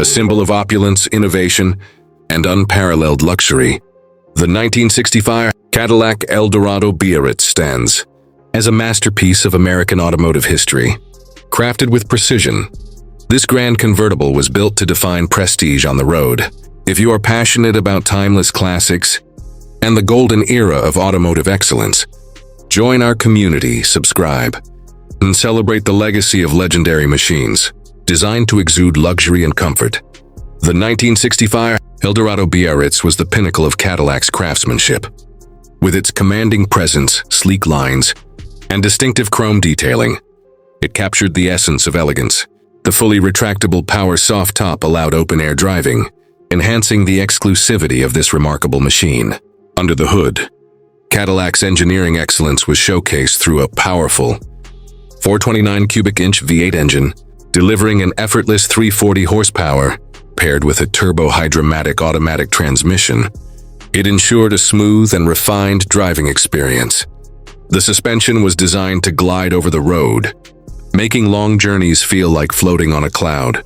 A symbol of opulence, innovation, and unparalleled luxury, the 1965 Cadillac Eldorado Biarritz stands as a masterpiece of American automotive history. Crafted with precision, this grand convertible was built to define prestige on the road. If you are passionate about timeless classics and the golden era of automotive excellence, join our community, subscribe, and celebrate the legacy of legendary machines designed to exude luxury and comfort. The 1965 Eldorado Biarritz was the pinnacle of Cadillac's craftsmanship. With its commanding presence, sleek lines, and distinctive chrome detailing, it captured the essence of elegance. The fully retractable power soft top allowed open-air driving, enhancing the exclusivity of this remarkable machine. Under the hood, Cadillac's engineering excellence was showcased through a powerful 429 cubic inch V8 engine, delivering an effortless 340 horsepower paired with a turbo-hydromatic automatic transmission. It ensured a smooth and refined driving experience. The suspension was designed to glide over the road, making long journeys feel like floating on a cloud.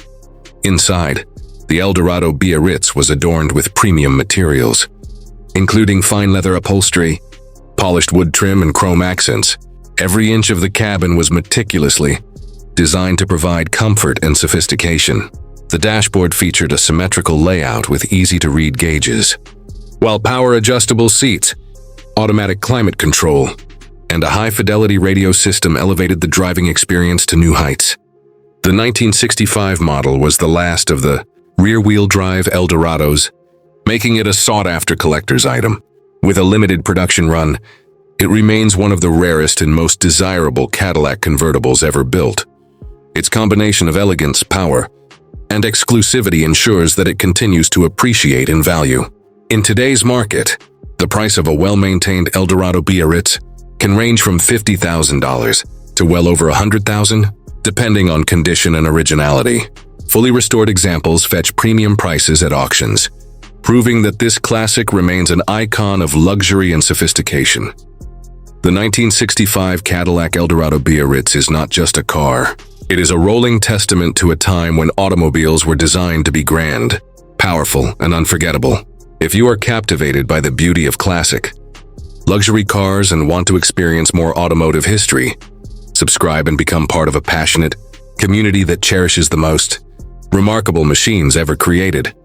Inside, the Eldorado Biarritz was adorned with premium materials, including fine leather upholstery, polished wood trim, and chrome accents. Every inch of the cabin was meticulously designed to provide comfort and sophistication. The dashboard featured a symmetrical layout with easy-to-read gauges, while power-adjustable seats, automatic climate control, and a high-fidelity radio system elevated the driving experience to new heights. The 1965 model was the last of the rear-wheel drive Eldorados, making it a sought-after collector's item. With a limited production run, it remains one of the rarest and most desirable Cadillac convertibles ever built. Its combination of elegance, power, and exclusivity ensures that it continues to appreciate in value. In today's market, the price of a well-maintained Eldorado Biarritz can range from $50,000 to well over $100,000, depending on condition and originality. Fully restored examples fetch premium prices at auctions, proving that this classic remains an icon of luxury and sophistication. The 1965 Cadillac Eldorado Biarritz is not just a car. It is a rolling testament to a time when automobiles were designed to be grand, powerful, and unforgettable. If you are captivated by the beauty of classic luxury cars and want to experience more automotive history, subscribe and become part of a passionate community that cherishes the most remarkable machines ever created.